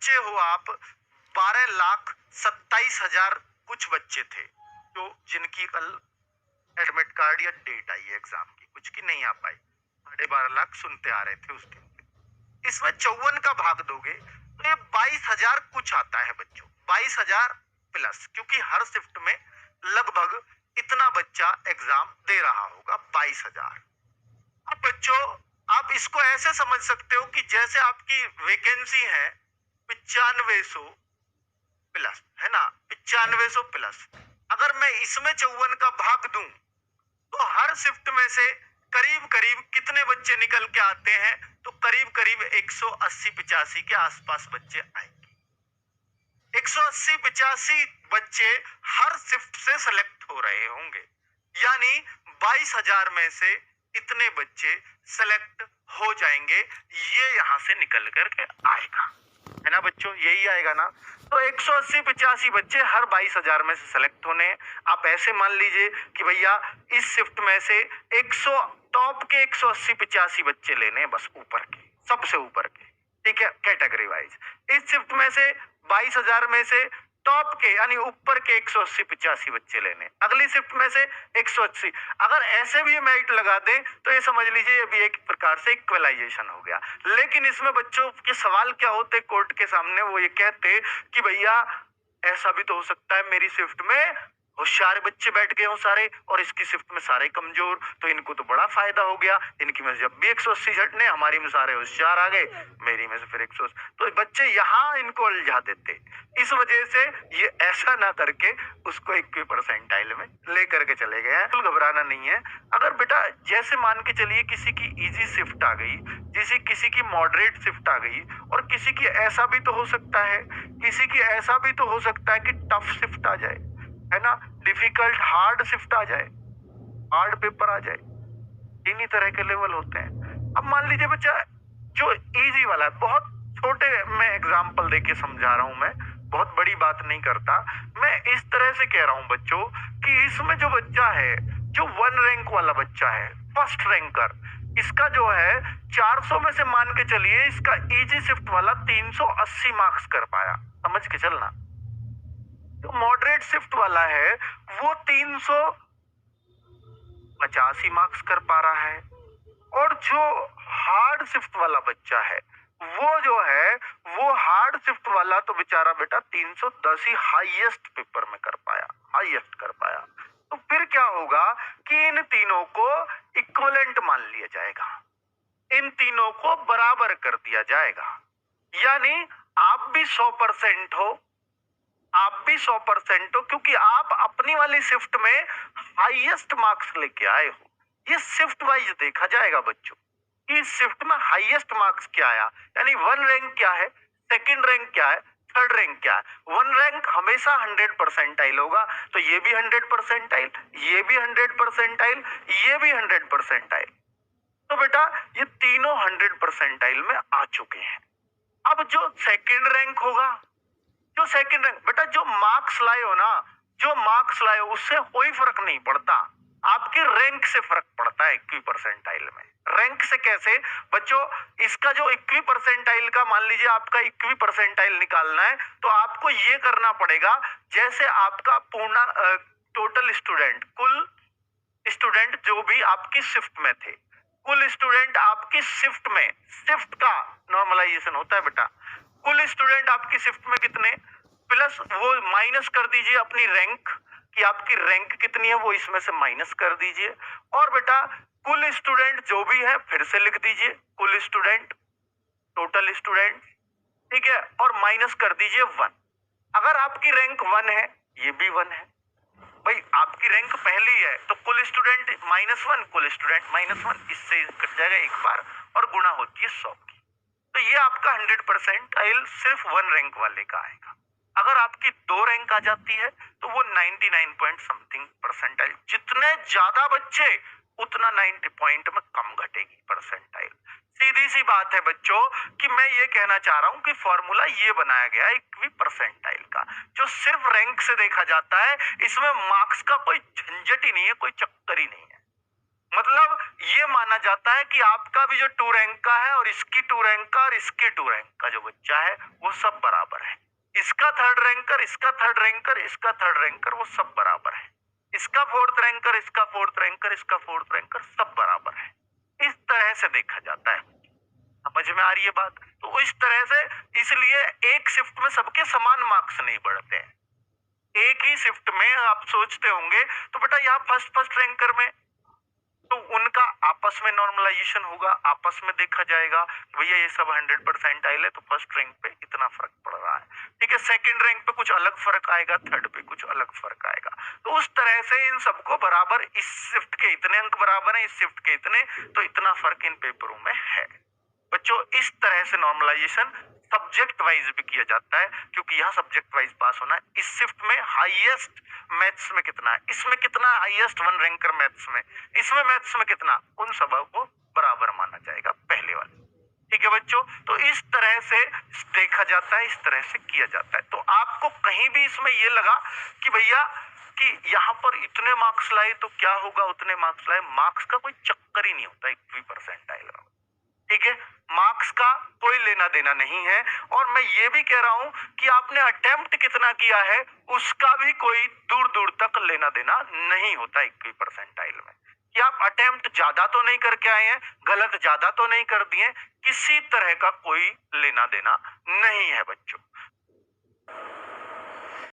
बच्चे हो आप, 12,27,000 कुछ बच्चे थे जो जिनकी कल एडमिट कार्ड या डेट आई है एग्जाम की, कुछ की नहीं आ पाई। 12.5 लाख सुनते आ रहे थे उस दिन। इसमें 54 का भाग दोगे तो ये 22,000 कुछ आता है बच्चों, 22,000 प्लस, क्योंकि हर शिफ्ट में लगभग इतना बच्चा एग्जाम दे रहा होगा, 22,000। अब बच्चों आप इसको ऐसे समझ सकते हो कि जैसे आपकी वैकेंसी है 9500 प्लस, है ना, 9500 प्लस। अगर मैं इसमें 54 का भाग दूं तो हर शिफ्ट में से करीब करीब कितने बच्चे निकल के आते हैं, तो करीब करीब 180-85 के आसपास बच्चे आएंगे। 180-85 बच्चे हर शिफ्ट से सेलेक्ट हो रहे होंगे, यानी 22,000 में से इतने बच्चे सेलेक्ट हो जाएंगे। ये यहां से निकल करके आएगा, है ना बच्चों, यही आएगा ना। तो 180-85 बच्चे हर 22,000 में से सेलेक्ट होने हैं। आप ऐसे मान लीजिए कि भैया इस शिफ्ट में से 100 टॉप के 180-85 बच्चे लेने हैं, बस ऊपर के, सबसे ऊपर के, ठीक है, कैटेगरी वाइज। इस शिफ्ट में से 22,000 में से टॉप के यानी ऊपर के 180-85 बच्चे लेने, अगली शिफ्ट में से 180। अगर ऐसे भी मेरिट लगा दें तो ये समझ लीजिए ये भी एक प्रकार से इक्वलाइजेशन हो गया। लेकिन इसमें बच्चों के सवाल क्या होते कोर्ट के सामने, वो ये कहते कि भैया ऐसा भी तो हो सकता है मेरी शिफ्ट में होशियार बच्चे बैठ गए हो सारे और इसकी शिफ्ट में सारे कमजोर, तो इनको तो बड़ा फायदा हो गया, इनकी में जब भी 180 झटने, हमारी में सारे होशियार आ गए, मेरी में से फिर 180। तो बच्चे यहाँ इनको उलझा देते। इस वजह से ये ऐसा ना करके उसको 21 परसेंटाइल में लेकर के चले गए हैं। तो घबराना नहीं है। अगर बेटा जैसे मान के चलिए किसी की इजी शिफ्ट आ गई, किसी की मॉडरेट शिफ्ट आ गई, और किसी की ऐसा भी तो हो सकता है, किसी की ऐसा भी तो हो सकता है कि टफ शिफ्ट आ जाए, है ना, डिफिकल्ट हार्ड शिफ्ट आ जाए, हार्ड पेपर आ जाए। तीन ही तरह के लेवल होते हैं। अब मान लीजिए बच्चा जो इजी वाला है, बहुत छोटे मैं एग्जांपल देके समझा रहा हूं, मैं बहुत बड़ी बात नहीं करता, मैं इस तरह से कह रहा हूं बच्चों कि इसमें जो बच्चा है, जो 1 रैंक वाला बच्चा है, फर्स्ट रैंकर, इसका जो है 400 में से मान के चलिए इसका इजी शिफ्ट वाला 380 मार्क्स कर पाया, समझ के चलना। जो मॉडरेट शिफ्ट वाला है वो 385 मार्क्स कर पा रहा है, और जो हार्ड शिफ्ट वाला बच्चा है वो जो है वो हार्ड शिफ्ट वाला तो बेचारा बेटा 310 ही हाईएस्ट पेपर में कर पाया, हाईएस्ट कर पाया। तो फिर क्या होगा कि इन तीनों को इक्विवेलेंट मान लिया जाएगा, इन तीनों को बराबर कर दिया जाएगा, यानी आप भी 100% हो, आप भी 100% हो, क्योंकि आप अपनी वाली शिफ्ट में हाईएस्ट मार्क्स लेके आए हो। ये शिफ्ट वाइज देखा जाएगा बच्चों कि इस शिफ्ट में हाईएस्ट मार्क्स क्या आया, यानी 1 रैंक क्या है, सेकंड रैंक क्या है, थर्ड रैंक क्या है। 1 रैंक हमेशा 100 परसेंटाइल होगा, तो ये भी 100 परसेंटाइल, ये भी 100 परसेंटाइल, ये भी 100 परसेंटाइल। तो बेटा ये तीनों 100 परसेंटाइल में आ चुके हैं। अब जो सेकंड रैंक होगा, जो सेकंड रैंक, बेटा जो मार्क्स लाए हो ना, जो मार्क्स लाए हो उससे कोई फर्क नहीं पड़ता, आपके रैंक से फर्क पड़ता है 21 परसेंटाइल में। रैंक से कैसे बच्चों, इसका जो 21 परसेंटाइल का मान लीजिए आपका 21 परसेंटाइल निकालना है, तो आपको ये करना पड़ेगा जैसे आपका पूर्ण टोटल स्टूडेंट, कुल स्टूडेंट जो भी आपकी शिफ्ट में थे, कुल स्टूडेंट आपकी शिफ्ट में, शिफ्ट का नॉर्मलाइजेशन होता है बेटा, कुल स्टूडेंट आपकी शिफ्ट में कितने, प्लस वो माइनस कर दीजिए अपनी रैंक, कि आपकी रैंक कितनी है वो इसमें से माइनस कर दीजिए, और बेटा कुल स्टूडेंट जो भी है फिर से लिख दीजिए, कुल स्टूडेंट, टोटल स्टूडेंट, ठीक है, और माइनस कर दीजिए 1। अगर आपकी रैंक 1 है, ये भी 1 है, भाई आपकी रैंक पहली है तो कुल स्टूडेंट -1, कुल स्टूडेंट -1, इससे कट जाएगा एक बार और गुणा होती है 100 की। तो ये आपका 100 परसेंटाइल सिर्फ 1 रैंक वाले का आएगा। अगर आपकी 2 रैंक आ जाती है तो वो 99 पॉइंट समथिंग परसेंटाइल, जितने ज्यादा बच्चे उतना 90 पॉइंट में कम घटेगी परसेंटाइल। सीधी सी बात है बच्चों कि मैं ये कहना चाह रहा हूं कि फॉर्मूला ये बनाया गया है 21 परसेंटाइल का, जो सिर्फ रैंक से देखा जाता है, इसमें मार्क्स का कोई झंझट ही नहीं है, कोई चक्कर ही नहीं है। मतलब ये माना जाता है कि आपका भी जो 2 रैंक का है और इसकी 2 रैंक का और इसके 2 रैंक का जो बच्चा है वो सब बराबर है। इसका 3rd रैंकर, इसका 3rd रैंकर, इसका 3rd रैंकर वो सब बराबर है। इसका 4th रैंकर, इसका 4th रैंकर, इसका 4th रैंकर सब बराबर है। इस तरह से देखा जाता है। समझ में आ रही है बात? तो इस तरह से इसलिए एक शिफ्ट में सबके समान मार्क्स नहीं बढ़ते हैं। एक ही शिफ्ट में आप सोचते होंगे तो बेटा यहाँ फर्स्ट रैंकर में तो उनका आपस में नॉर्मलाइजेशन होगा, आपस में देखा जाएगा भैया ये सब 100% आइल है तो फर्स्ट रैंक पे इतना फर्क पड़ रहा है, ठीक है। सेकंड रैंक पे कुछ अलग फर्क आएगा, थर्ड पे कुछ अलग फर्क आएगा। तो उस तरह से इन सबको बराबर, इस शिफ्ट के इतने अंक बराबर है, इस शिफ्ट के इतने, तो इतना फर्क इन पेपरों में है। बच्चों इस तरह से नॉर्मलाइजेशन सब्जेक्ट वाइज भी किया जाता है, क्योंकि यहाँ सब्जेक्ट वाइज पास होना है। इस शिफ्ट में हाईएस्ट मैथ्स में कितना है, इसमें कितना हाईएस्ट 1 रैंकर मैथ्स में, इसमें मैथ्स में कितना, उन सब को बराबर माना जाएगा पहले वाले। ठीक है बच्चों, तो इस तरह से देखा जाता है, इस तरह से किया जाता है। तो आपको कहीं भी इसमें ये लगा कि भैया कि यहाँ पर इतने मार्क्स लाए तो क्या होगा, उतने मार्क्स लाए, मार्क्स का कोई चक्कर ही नहीं होता 21% आएगा, ठीक है। मार्क्स का कोई लेना देना नहीं है। और मैं ये भी कह रहा हूं कि आपने अटेम्प्ट कितना किया है उसका भी कोई दूर दूर तक लेना देना नहीं होता 21 परसेंटाइल में। कि आप अटेम्प्ट ज्यादा तो नहीं करके आए हैं, गलत ज्यादा तो नहीं कर दिए, किसी तरह का कोई लेना देना नहीं है बच्चों।